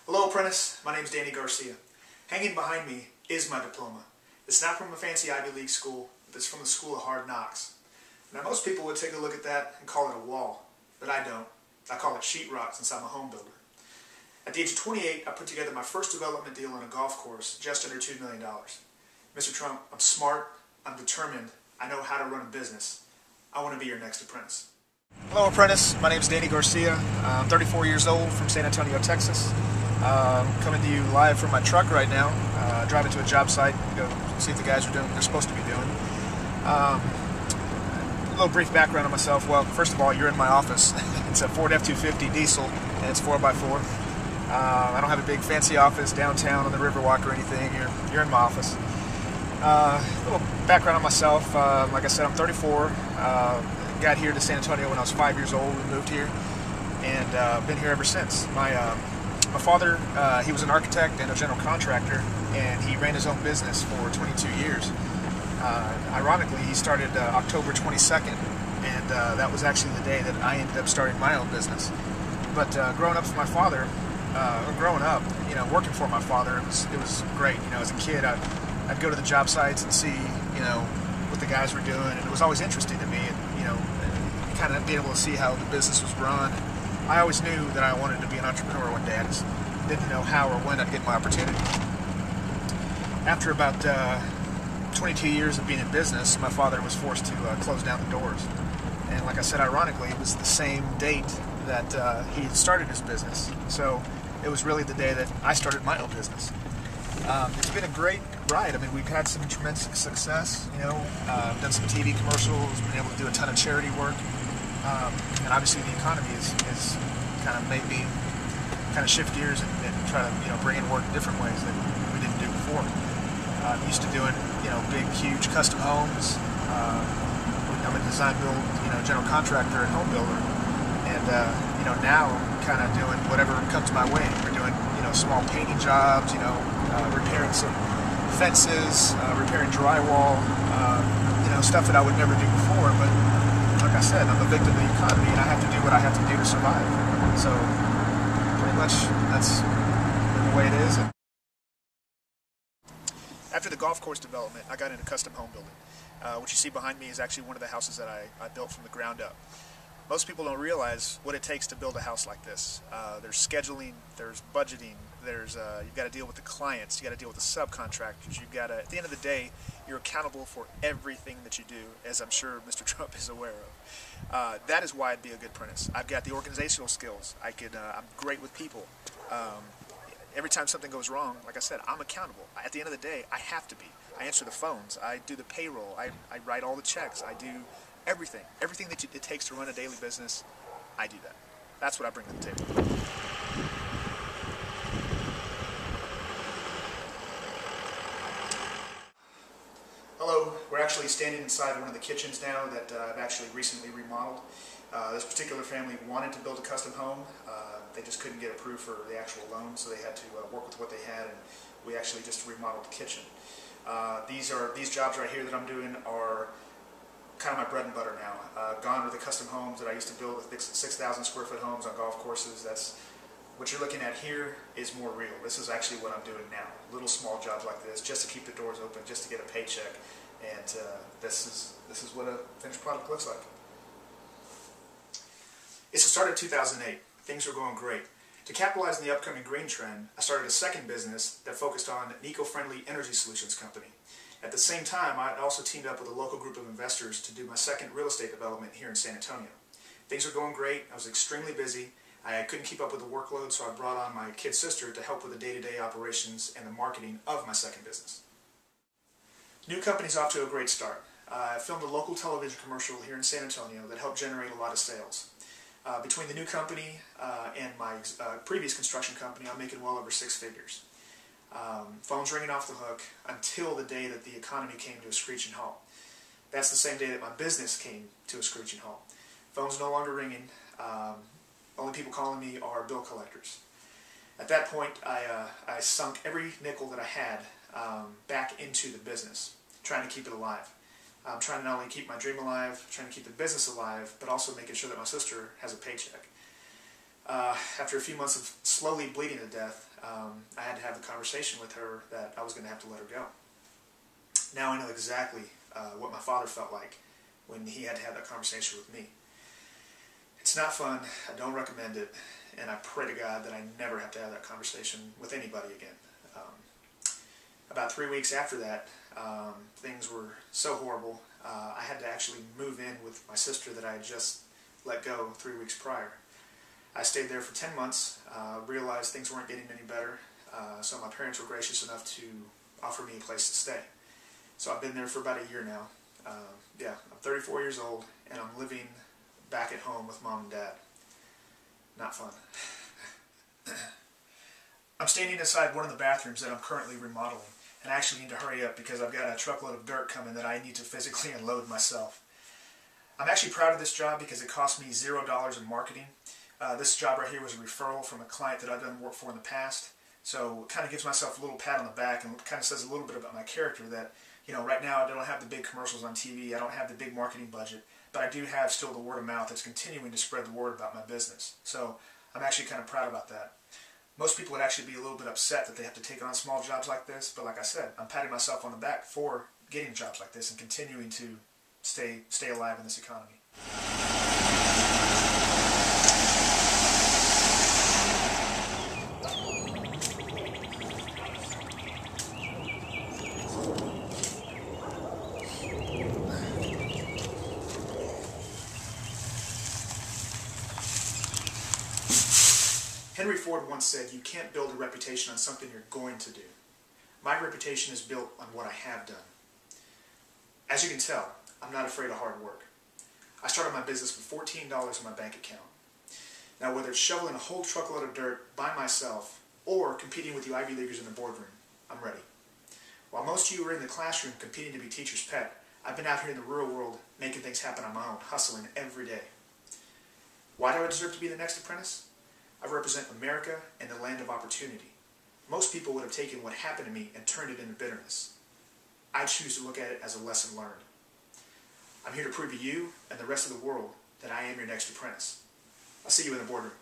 Hello Apprentice, my name is Garcia. Hanging behind me is my diploma. It's not from a fancy Ivy League school, it's from the School of Hard Knocks. Now most people would take a look at that and call it a wall, but I don't. I call it sheetrock since I'm a home builder. At the age of 28, I put together my first development deal on a golf course, just under $2 million. Mr. Trump, I'm smart, I'm determined, I know how to run a business. I want to be your next apprentice. Hello Apprentice, my name is Garcia. I'm 34 years old from San Antonio, Texas. Coming to you live from my truck right now, driving to a job site to go see if the guys are doing what they're supposed to be doing. A little brief background on myself. Well, first of all, you're in my office. It's a Ford F-250 diesel, and it's 4x4. I don't have a big fancy office downtown on the Riverwalk or anything. You're in my office. A little background on myself. Like I said, I'm 34. Got here to San Antonio when I was 5 years old. We moved here, and been here ever since. My father, he was an architect and a general contractor, and he ran his own business for 22 years. Ironically, he started October 22nd, and that was actually the day that I ended up starting my own business. But growing up for my father, working for my father, it was great. As a kid, I'd go to the job sites and see, what the guys were doing, and it was always interesting to me, and, kind of being able to see how the business was run. I always knew that I wanted to be an entrepreneur one day. I just didn't know how or when I'd get my opportunity. After about 22 years of being in business, my father was forced to close down the doors. And like I said, ironically, it was the same date that he had started his business. So it was really the day that I started my own business. It's been a great ride. I mean, we've had some tremendous success, done some TV commercials, been able to do a ton of charity work. And obviously the economy is kind of made me kind of shift gears and try to bring in work in different ways that we didn't do before. I'm used to doing big, huge custom homes. I'm a design build general contractor and home builder, and now I'm kind of doing whatever comes my way. We're doing small painting jobs, repairing some fences, repairing drywall, stuff that I would never do before, but. Like I said, I'm a victim of the economy, and I have to do what I have to do to survive. So, pretty much, that's the way it is. After the golf course development, I got into custom home building. What you see behind me is actually one of the houses that I built from the ground up. Most people don't realize what it takes to build a house like this. There's scheduling, there's budgeting, you've got to deal with the clients, you got to deal with the subcontractors, you've got to, at the end of the day, you're accountable for everything that you do, as I'm sure Mr. Trump is aware of. That is why I'd be a good apprentice. I've got the organizational skills. I'm great with people. Every time something goes wrong, like I said, I'm accountable. At the end of the day, I have to be. I answer the phones, I do the payroll, I write all the checks, I do everything. Everything that it takes to run a daily business, I do that. That's what I bring to the table. Hello, we're actually standing inside one of the kitchens now that I've actually recently remodeled. This particular family wanted to build a custom home. They just couldn't get approved for the actual loan, so they had to work with what they had, and we actually just remodeled the kitchen. These jobs right here that I'm doing are kind of my bread and butter now. Gone are the custom homes that I used to build with 6,000 square foot homes on golf courses. That's what you're looking at here is more real. This is actually what I'm doing now. Little small jobs like this, just to keep the doors open, just to get a paycheck, and this is what a finished product looks like. It's the start of 2008. Things were going great. To capitalize on the upcoming green trend, I started a second business that focused on an eco-friendly energy solutions company. At the same time, I also teamed up with a local group of investors to do my second real estate development here in San Antonio. Things were going great. I was extremely busy. I couldn't keep up with the workload, so I brought on my kid sister to help with the day-to-day operations and the marketing of my second business. New company's off to a great start. I filmed a local television commercial here in San Antonio that helped generate a lot of sales. Between the new company and my previous construction company, I'm making well over 6 figures. Phones ringing off the hook until the day that the economy came to a screeching halt. That's the same day that my business came to a screeching halt. Phones no longer ringing. Only people calling me are bill collectors. At that point, I sunk every nickel that I had back into the business, trying to keep it alive. I'm trying to not only keep my dream alive, trying to keep the business alive, but also making sure that my sister has a paycheck. After a few months of slowly bleeding to death, I had to have the conversation with her that I was going to have to let her go. Now I know exactly what my father felt like when he had to have that conversation with me. It's not fun, I don't recommend it, and I pray to God that I never have to have that conversation with anybody again. About 3 weeks after that, things were so horrible, I had to actually move in with my sister that I had just let go 3 weeks prior. I stayed there for 10 months, realized things weren't getting any better, so my parents were gracious enough to offer me a place to stay. So I've been there for about a year now. Yeah, I'm 34 years old, and I'm living back at home with Mom and Dad. Not fun. I'm standing inside one of the bathrooms that I'm currently remodeling, and I actually need to hurry up because I've got a truckload of dirt coming that I need to physically unload myself. I'm actually proud of this job because it cost me $0 in marketing. This job right here was a referral from a client that I've done work for in the past, so it kind of gives myself a little pat on the back and kind of says a little bit about my character that, you know, right now I don't have the big commercials on TV, I don't have the big marketing budget, but I do have still the word of mouth that's continuing to spread the word about my business. So I'm actually kind of proud about that. Most people would actually be a little bit upset that they have to take on small jobs like this, but like I said, I'm patting myself on the back for getting jobs like this and continuing to stay alive in this economy. Henry Ford once said, "You can't build a reputation on something you're going to do." My reputation is built on what I have done. As you can tell, I'm not afraid of hard work. I started my business with $14 in my bank account. Now, whether it's shoveling a whole truckload of dirt by myself or competing with you Ivy Leaguers in the boardroom, I'm ready. While most of you are in the classroom competing to be teacher's pet, I've been out here in the real world making things happen on my own, hustling every day. Why do I deserve to be the next apprentice? I represent America and the land of opportunity. Most people would have taken what happened to me and turned it into bitterness. I choose to look at it as a lesson learned. I'm here to prove to you and the rest of the world that I am your next apprentice. I'll see you in the boardroom.